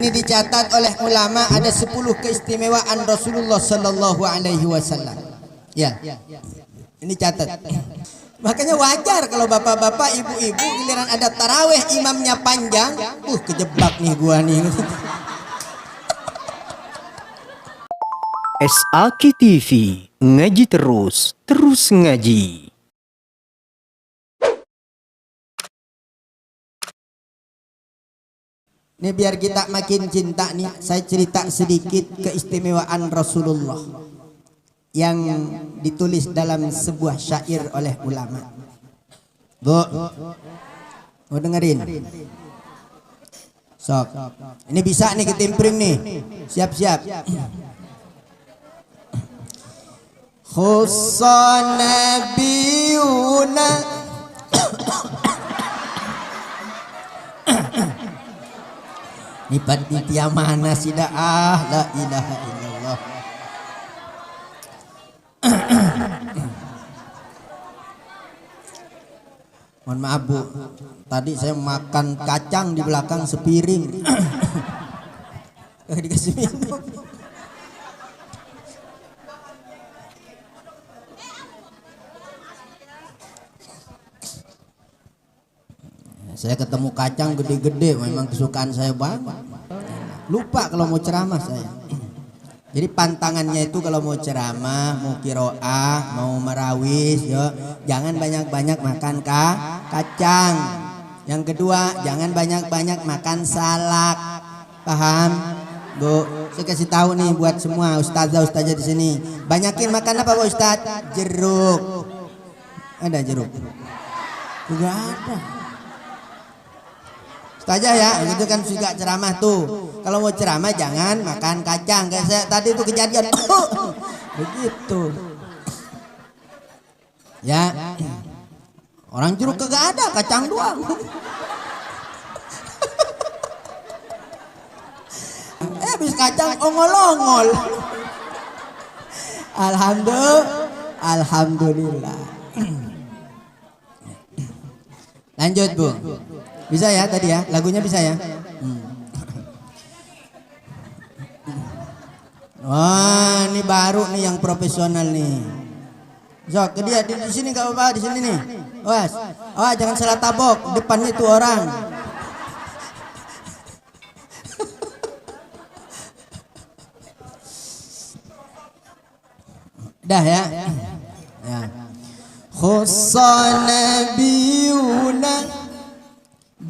Ini dicatat oleh ulama ada 10 keistimewaan Rasulullah Sallallahu Alaihi Wasallam. Ya, ini catat. Makanya wajar kalau bapak-bapak, ibu-ibu giliran ada taraweh imamnya panjang, kejebak nih gua nih. SAK TV, ngaji terus ngaji. Ini biar kita makin cinta nih, saya cerita sedikit keistimewaan Rasulullah yang ditulis dalam sebuah syair oleh ulama. Bu, mau dengerin? Sok, ini bisa nih ketimpring nih, siap-siap. Khussa nabiyuna ini panitia mana sih dah? La ilaha illallah. Mohon maaf Bu, tadi saya makan kacang di belakang sepiring. Dikasih minum. Saya ketemu kacang gede-gede, memang kesukaan saya banget. Lupa kalau mau ceramah saya. Jadi pantangannya itu kalau mau ceramah, mau kiroah, mau marawis, jangan banyak-banyak makan kacang. Yang kedua, jangan banyak-banyak makan salak. Paham, Bu? Saya kasih tahu nih buat semua ustazah-ustazah di sini. Banyakin makan apa Pak Ustaz? Jeruk. Ada jeruk? Juga ada. Saja ya, itu kan juga ceramah tuh. Kalau mau ceramah jangan makan kacang. Kayak saya tadi itu kejadian. Begitu. Ya. Orang jeruk kagak ada, kacang doang. Habis kacang ongol-ongol. Alhamdulillah. Lanjut Bu. Bisa ya tadi ya, lagunya bisa ya. Wah, ini baru nih yang profesional nih. Sok, ke dia di sini gak apa-apa, di sini nih. Was, jangan salah tabok, depannya itu orang. Dah ya. Ya. Khussa nabiyuna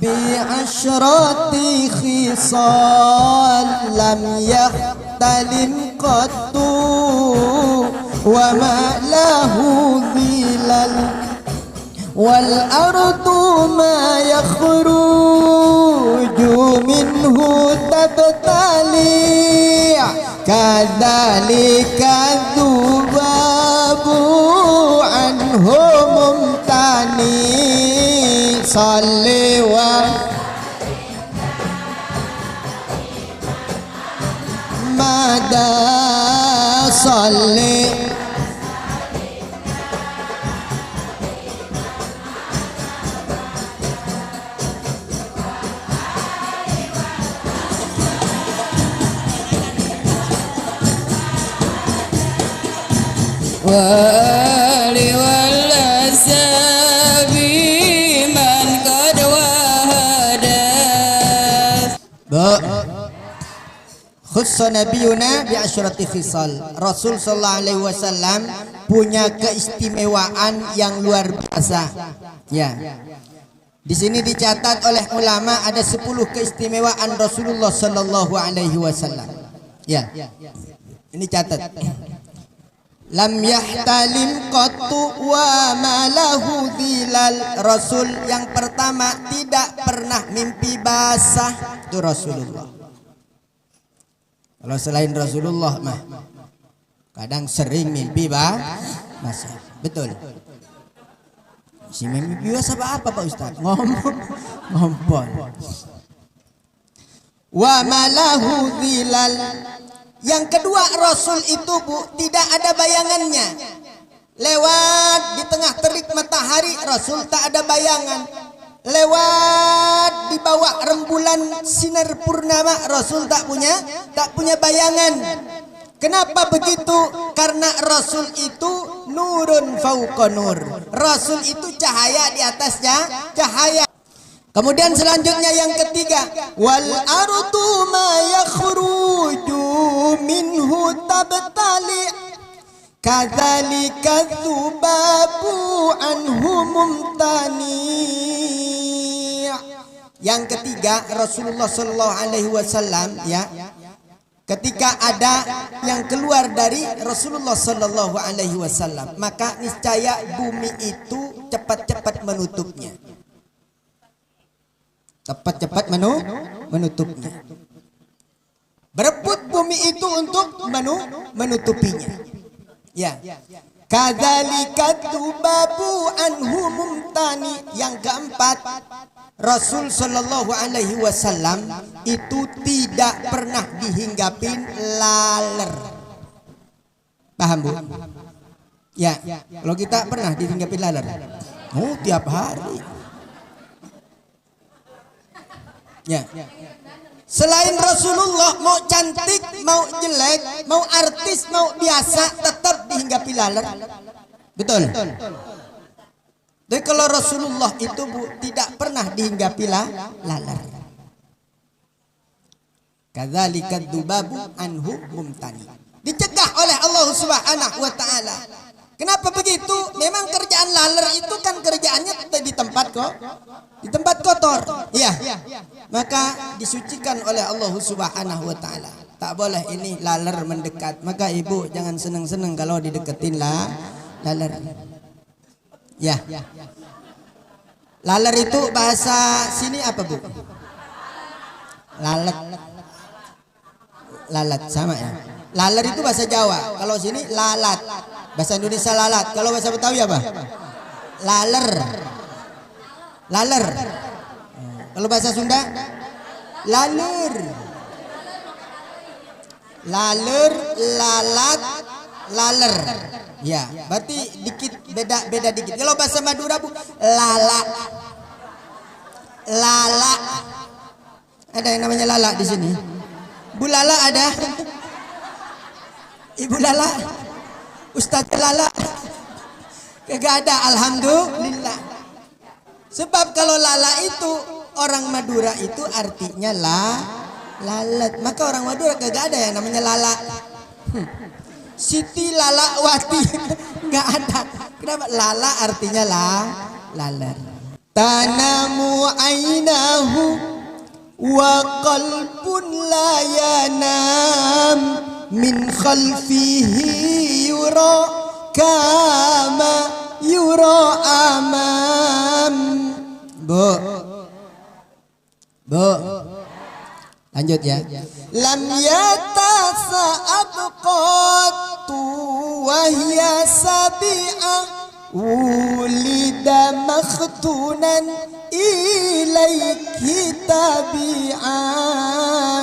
بعشرة خصال لم يختلم قط وما له ظلال والأرض ما يخرج منه تبتلي كذلك الذباب عنه ممتني صلي مدى صلي wali walasabi man qad wahadas. Khussa nabiyuna bi asyrati khisal. Rasul sallallahu alaihi wasallam punya keistimewaan yang luar biasa. Ya. Di sini dicatat oleh ulama ada 10 keistimewaan Rasulullah sallallahu alaihi wasallam. Ya. Ini catat. Lam yahtalim qattu wa malahu dhilal. Rasul yang pertama tidak pernah mimpi basah. Itu Rasulullah. Kalau selain Rasulullah mah kadang sering mimpi basah. Betul. Si mimpi basah apa Pak Ustaz? Ngompol. Wa malahu dhilal. Yang kedua, Rasul itu Bu tidak ada bayangannya. Lewat di tengah terik matahari, Rasul tak ada bayangan. lewat di bawah rembulan sinar purnama, Rasul tak punya bayangan. Kenapa begitu? Karena Rasul itu nurun fauqa nur. Rasul itu cahaya di atasnya cahaya. Kemudian selanjutnya yang ketiga, wal ardu ma yakhruju minhu tabtali kadzalika dzubabu anhu mumtani. Yang ketiga, Rasulullah sallallahu alaihi wasallam ya, ketika ada yang keluar dari Rasulullah sallallahu alaihi wasallam, maka niscaya bumi itu cepat-cepat menutupnya. Cepat-cepat menutupnya. Berebut bumi itu untuk menutupinya. Ya. Kadzalika tubabu anhu mumtani. Yang keempat, Rasul sallallahu alaihi wasallam itu tidak pernah dihinggapin laler. Paham, Bu? Ya. Kalau kita pernah dihinggapin laler. Oh, tiap hari. Ya. Selain Rasulullah, mau cantik, mau jelek, mau artis, mau biasa, tetap dihinggapi laler. Betul. Jadi kalau Rasulullah itu, Bu, tidak pernah dihinggapi laler. Kadzalika dzubabu anhu mumtani. Dicegah oleh Allah Subhanahu wa taala. Kenapa begitu? Memang kerjaan laler itu kan kerjaannya di tempat kok, di tempat kotor. Iya. Maka disucikan oleh Allah Subhanahu wa taala. Tak boleh ini laler mendekat. Maka ibu jangan senang-senang kalau dideketin laler. Ya. Laler itu bahasa sini apa, Bu? Lalat. Lalat sama ya. Laler itu bahasa Jawa. Kalau sini lalat. Bahasa Indonesia lalat. Kalau bahasa Betawi apa? Laler. Laler. Kalau bahasa Sunda? Laler. Laler, lalat, laler. Ya, berarti dikit beda dikit. Kalau bahasa Madura, Bu, lala. Lala. Ada yang namanya lala di sini? Bu Lala ada? Ibu Lala? Ustaz Lala? Kagak ada, alhamdulillah. Sebab kalau lala itu orang Madura itu artinya lalat. Maka orang Madura kagak ada yang namanya lala. Siti Lalawati nggak ada. Kenapa? Lala artinya lalat. Tanamu ainahu wa qalbun la yanam min khalfihi yura kama yura amam. Bu, lanjut ya. Lam yatasa'ab qattu wa hiya sabi'a ulida makhtunan ilaiki tabi'a.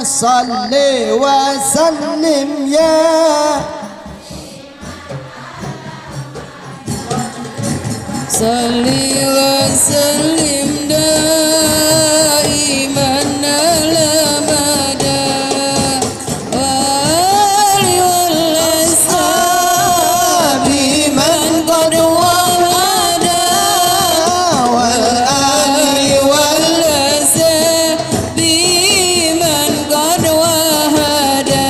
Salli wa sallim ya salli wa sallim daiman ala mada wa ali wal ashabi man qad wahada wal ali wal ashabi man qad wahada.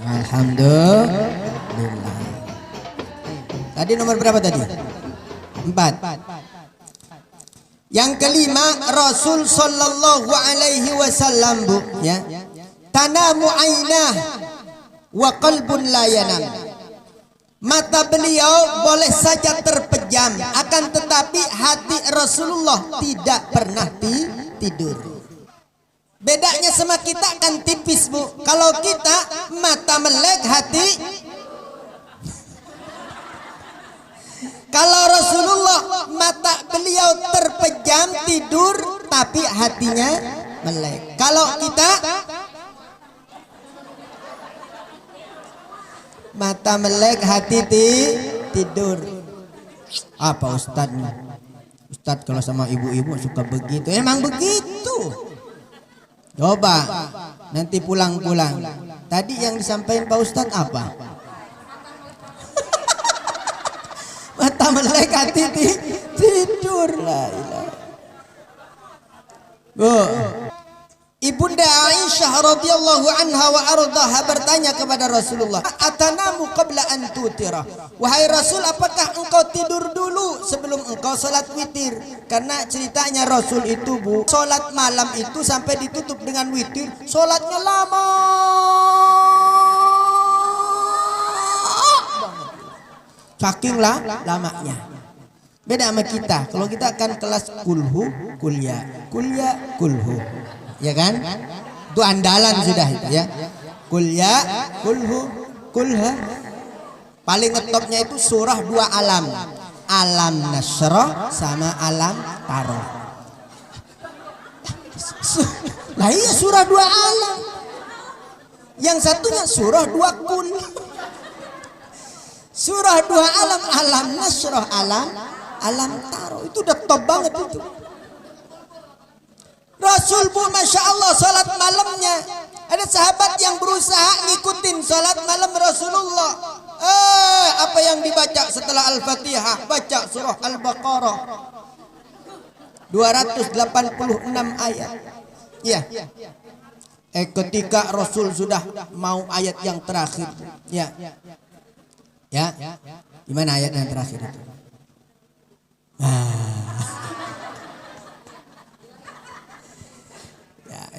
Alhamdulillah. Tadi nomor berapa tadi? 4. Yang kelima, Rasul sallallahu alaihi wasallam, Bu, ya. Tanamu ainah wa qalbun la yanam. Mata beliau boleh saja terpejam, akan tetapi hati Rasulullah tidak pernah tidur. Bedanya sama kita kan tipis, Bu. Kalau kita mata melek, hati. Kalau Rasulullah mata beliau terpejam tidur tapi hatinya melek. Kalau kita mata melek hati tidur. Apa Ustadz? Ustadz kalau sama ibu-ibu suka begitu. Emang begitu. Coba nanti pulang-pulang. Tadi yang disampaikan Pak Ustadz apa? Mata melek hati tidur lah. Bu, Ibunda Aisyah radhiyallahu anha wa ardhaha bertanya kepada Rasulullah, "Atanamu qabla an tutira?" Wahai Rasul, apakah engkau tidur dulu sebelum engkau salat witir? Karena ceritanya Rasul itu, Bu, salat malam itu sampai ditutup dengan witir, salatnya lama. Saking lamanya. Beda sama kita. Kalau kita kan kelas kulhu, kuliah, kulhu. Ya kan? Itu andalan sudah itu ya. Kuliah, kulhu, kulha. Paling ngetopnya itu surah 2 alam. Alam Nasrah sama alam Taroh. Nah iya surah 2 alam. Yang satunya surah 2 kun. Surah 2 alam, alam Nasrah, alam Taroh. Itu udah top banget itu. Rasul, Bu, Masya Allah, salat malamnya. Ada sahabat yang berusaha ngikutin salat malam Rasulullah. Apa yang dibaca setelah Al-Fatihah? Baca surah Al-Baqarah 286 ayat. Ya. Ketika Rasul sudah mau ayat yang terakhir. Ya. Gimana ayat yang terakhir itu?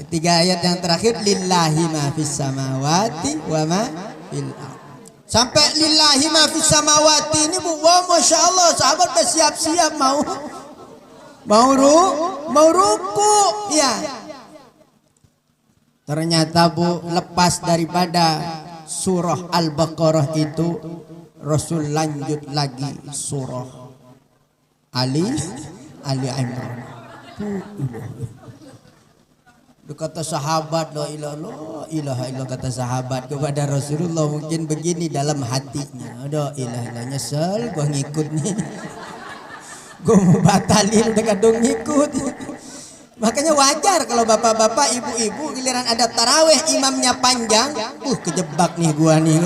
Tiga ayat yang terakhir, lillahi ma fis samawati wa ma fil ardh. Sampai lillahi ma fis samawati ini, Bu, wah, Masya Allah, sahabat udah siap-siap mau ruku. Ya. Ternyata, Bu, lepas daripada surah Al-Baqarah itu, Rasul lanjut lagi surah Ali Imran. Kata sahabat, la ilaha illallah, kata sahabat kepada Rasulullah mungkin begini dalam hatinya, ada ilah nyesel gua ngikut nih. Gua mau batalin udah kadung ngikut. Makanya wajar kalau bapak-bapak, ibu-ibu giliran ada taraweh imamnya panjang, kejebak nih gua nih.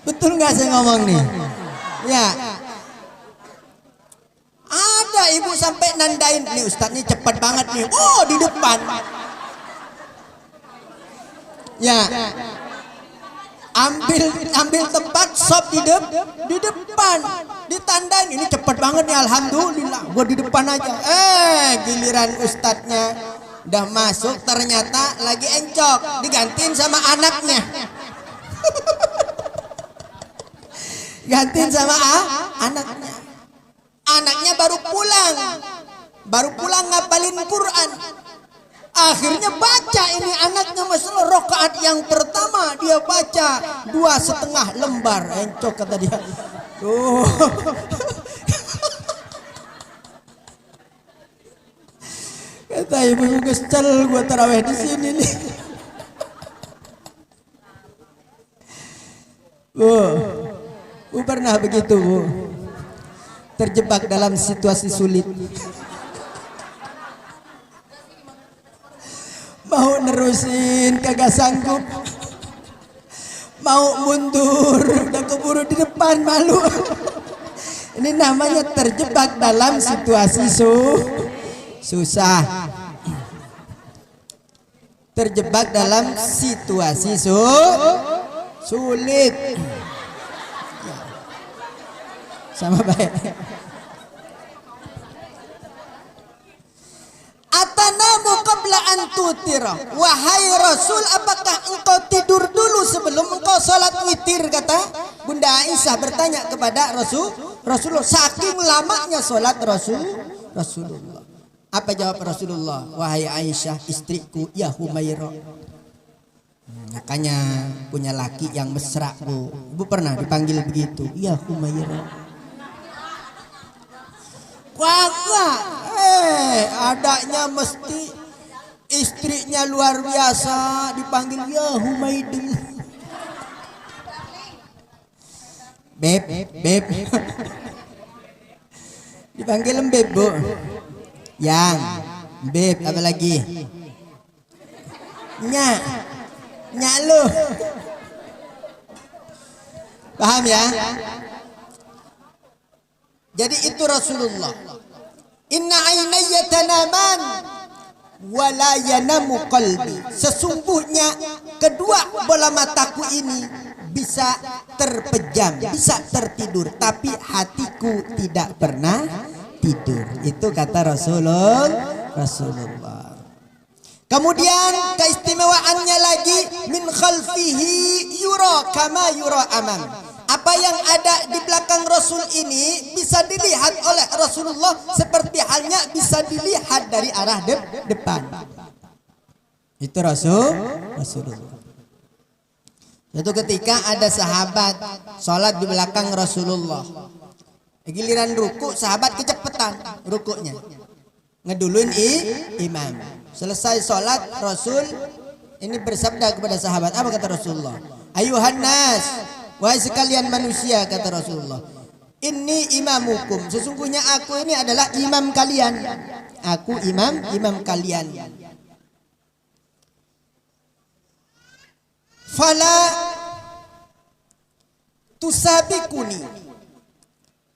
Betul nggak saya ngomong nih? Ya. Ada ibu sampai nandain, nih ustadznya cepat banget nih. Oh, di depan. Ya. Ambil tempat sop di depan. Ditandain, ini cepat banget nih, alhamdulillah. Gua di depan aja. Giliran ustadznya udah masuk, ternyata lagi encok, digantiin sama anaknya. Gantiin sama anaknya. Anaknya baru pulang ngapalin Quran. Akhirnya baca ini anaknya, masalah rakaat yang pertama dia baca 2,5 lembar. Encok kata dia. Tuh. Kata ibu, kesel gua taraweh di sini nih. Bu pernah begitu, Bu? Terjebak dalam situasi sulit. Mau nerusin kagak sanggup. Mau mundur udah keburu di depan, malu. Ini namanya terjebak dalam situasi susah. Terjebak dalam situasi sulit. Sama baik. Atanamu qabla an tutira. Wahai Rasul, apakah engkau tidur dulu sebelum engkau salat witir? Kata Bunda Aisyah bertanya kepada Rasulullah. Saking lamanya salat Rasulullah. Apa jawab Rasulullah? Wahai Aisyah, istriku, ya Humairah. Makanya punya laki yang mesra, Bu. Ibu pernah dipanggil begitu? Ya Humairah. Kagak, adanya mesti istrinya luar biasa dipanggil ya Humaidin. Beb, beb. Dipanggil beb, Bu. Yang, beb, apa lagi? Nyak, nyak lu. Paham ya? Jadi itu Rasulullah. Inna ainayya tanaman wala yanamu qalbi. Sesungguhnya kedua bola mataku ini bisa terpejam, bisa tertidur, tapi hatiku tidak pernah tidur. Itu kata Rasulullah. Kemudian keistimewaannya lagi, min khalfihi yura kama yura amam. Apa yang ada di belakang Rasul ini bisa dilihat oleh Rasulullah seperti halnya bisa dilihat dari arah depan. Itu Rasulullah. Suatu ketika ada sahabat sholat di belakang Rasulullah. Giliran ruku, sahabat kecepetan rukunya, ngeduluin imam. Selesai sholat, Rasul ini bersabda kepada sahabat. Apa kata Rasulullah? Ayuhan nas, wahai sekalian manusia, kata Rasulullah, ini imamukum, sesungguhnya aku ini adalah imam kalian. Aku imam kalian. Fala tusabikuni,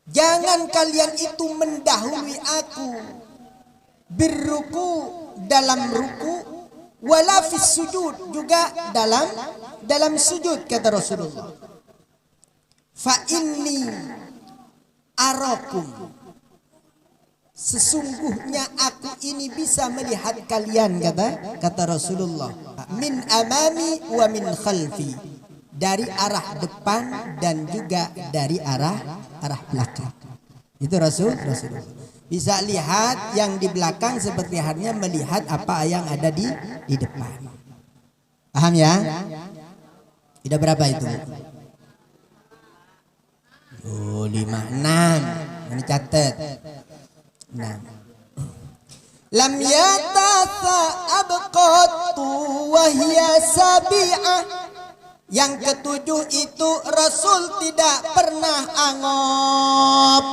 jangan kalian itu mendahului aku, birruku, dalam ruku, wala fis sujud, juga dalam sujud, kata Rasulullah. Fa inni arakum, sesungguhnya aku ini bisa melihat kalian, kata Rasulullah, min amami wa min khalfi, dari arah depan dan juga dari arah belakang. Itu Rasulullah bisa lihat yang di belakang seperti halnya melihat apa yang ada di depan. Paham ya? Tidak berapa itu? 5, 6. Ini catat. 6. Lam yatasa abqatu wa hiya sabi'ah. Yang ketujuh itu Rasul tidak pernah angop.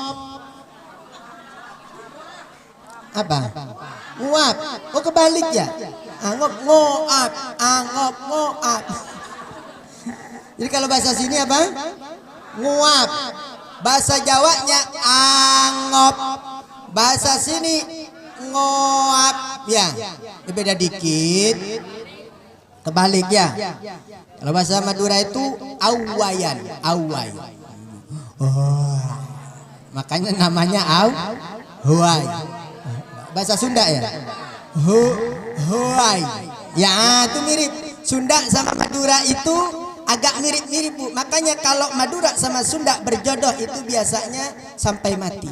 Apa? Nguap. Oh, kebalik ya? Angop ngoap, angop ngoap. Jadi kalau bahasa sini apa? Nguap. Bahasa Jawanya angop. Bahasa sini ngoap ya. Beda dikit. Kebalik ya. Kalau bahasa Madura itu awayan, awai. Oh. Makanya namanya awai. Bahasa Sunda ya? Huai. Ya, itu mirip. Sunda sama Madura itu agak mirip-mirip, Bu. Makanya kalau Madura sama Sunda berjodoh itu biasanya sampai mati.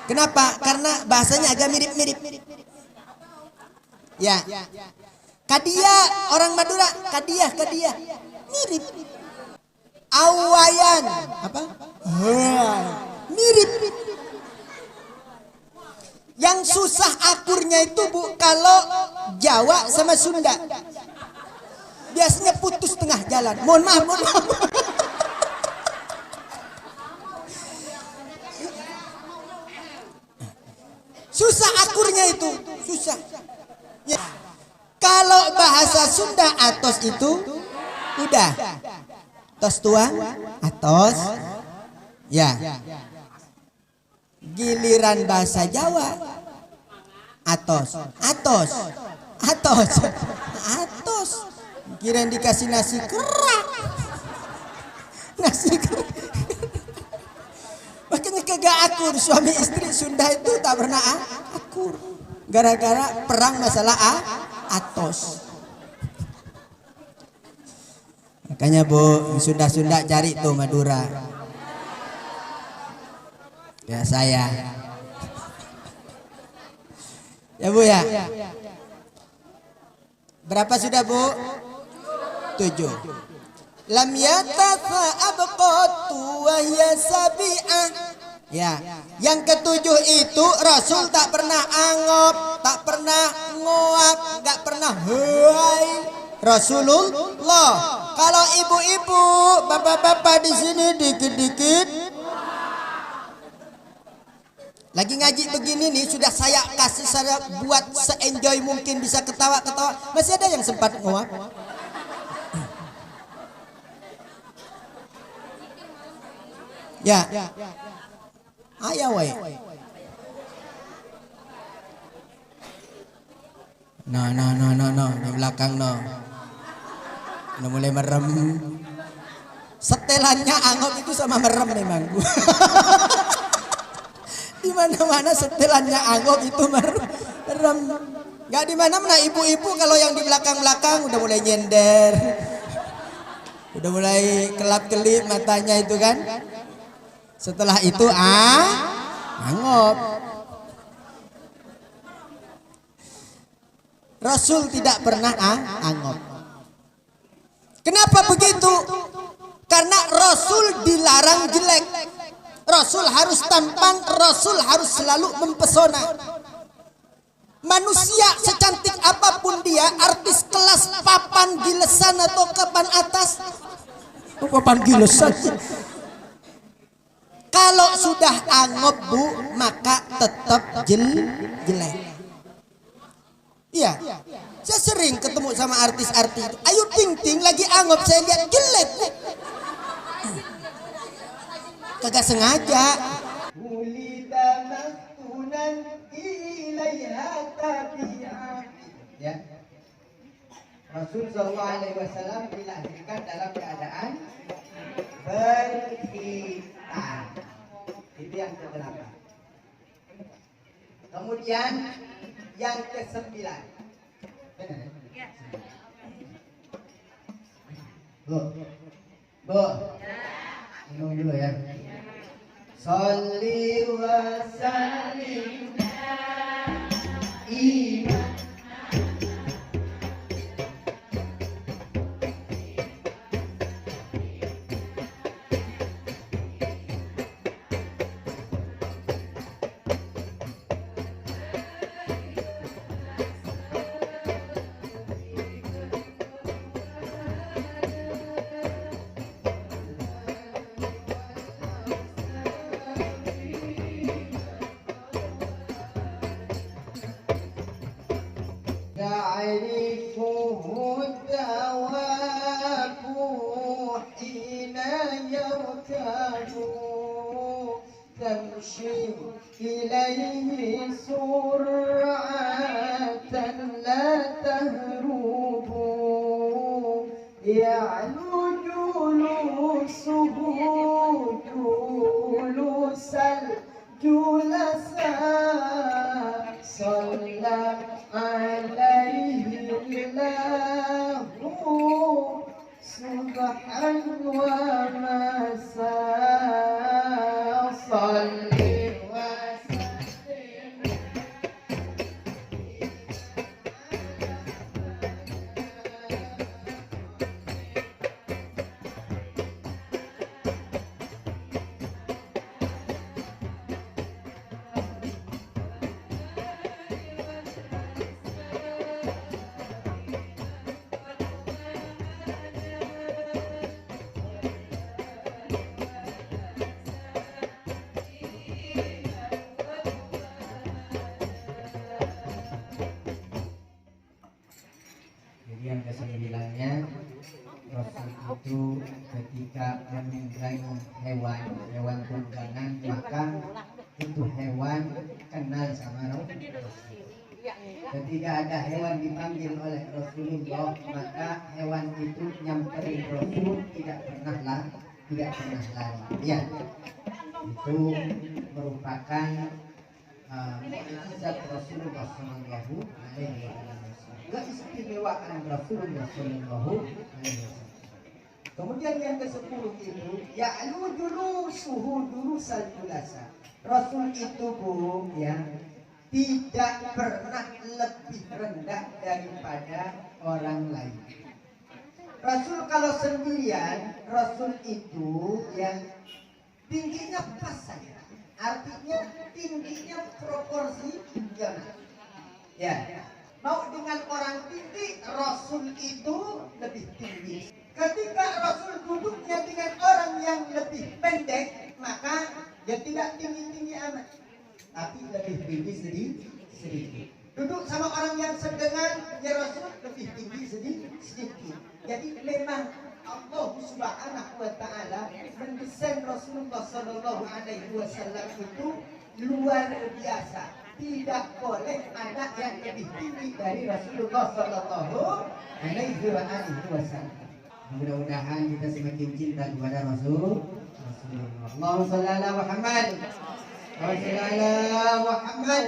Kenapa? Karena bahasanya agak mirip-mirip. Ya. Kadia, orang Madura, kadia. Mirip. Awayan. Apa? Huai. Mirip. Yang susah akurnya itu, Bu, kalau Jawa sama Sunda. Biasanya putus tengah jalan. Mohon maaf. Susah akurnya itu, susah. Ya. Kalau bahasa Sunda atos itu udah. Tos tuang, atos. Ya. Giliran bahasa Jawa atos. Kirain dikasih nasi kerak. Nasi kerak. Makanya kagak akur. Suami istri Sunda itu tak pernah akur. Gara-gara perang masalah atos. Makanya, Bu, Sunda-Sunda cari tuh Madura. Ya saya. Ya, Bu ya. Berapa sudah, Bu? 7. Lam yatafa abqatu wa hiya sabi'ah. Ya, yang ketujuh itu Rasul tak pernah angop, tak pernah ngoak, enggak pernah huai. Rasulullah Kalau ibu-ibu, bapak-bapak di sini dikit-dikit. Lagi ngaji begini nih, sudah saya kasih, saya buat se-enjoy mungkin, bisa ketawa-ketawa. Masih ada yang sempat nguap. Ya. Ayo weh. No, di belakang no. Udah mulai merem. Setelannya angok itu sama merem memang. Di mana-mana setelannya angok itu merem. Gak di mana-mana ibu-ibu kalau yang di belakang-belakang udah mulai nyender. Udah mulai kelap-kelip matanya itu kan. Setelah itu angop. Rasul tidak pernah angop. Kenapa begitu? Karena Rasul dilarang jelek. Rasul harus tampan, Rasul harus selalu mempesona. Manusia secantik apapun dia, artis kelas papan gilesan atau papan atas. Papan gilesan. Kalau sudah angop bu, maka tetap jelek. Iya, saya sering ketemu sama artis-artis itu. Ayu Ting Ting lagi angop, saya lihat jelek. Kagak sengaja. Ya. Rasul Shallallahu Alaihi Wasallam dilahirkan dalam keadaan berkhitan. Itu yang ke-8. Kemudian yang ke-9. Bu, minum dulu ya. Sholli wa sallim iman. تعرفه الدواب حين يركب تمشي إليه سرعة لا تهرب يعلو جلوسه جلوس الجلساء صلى عليه الله صبحا ومساء صل وسلم. Yang ke-9-nya, Rasul itu ketika menunggangi hewan tunggangan, maka itu hewan kenal sama Rasul. Ketika ada hewan dipanggil oleh Rasulullah, maka hewan itu nyamperin Rasul, tidak pernah lari. Ya, itu merupakan mukjizat Rasulullah Sallallahu Alaihi Wasallam. Keistimewaan Rasulullah Sallallahu Alaihi Wasallam. Kemudian yang ke-10 itu ya'lu julusuhu julusal julasa. Rasul itu bu ya tidak pernah lebih rendah daripada orang lain. Rasul kalau sendirian, Rasul itu yang tingginya pas saja. Artinya tingginya proporsional. Ya. Mau dengan orang tinggi, Rasul itu lebih tinggi. Ketika Apabila Rasul duduknya dengan orang yang lebih pendek, maka dia tidak tinggi-tinggi amat, tapi lebih tinggi sedikit. Duduk sama orang yang sedengan, ya Rasul lebih tinggi sedikit. Jadi memang Allah Subhanahu wa taala mendesain Rasulullah sallallahu alaihi wasallam itu luar biasa. Tidak boleh ada yang lebih tinggi dari Rasulullah sallallahu alaihi wasallam. Mudah-mudahan kita semakin cinta kepada Rasulullah. Allahumma shalli ala Muhammad. Wa salli ala Muhammad.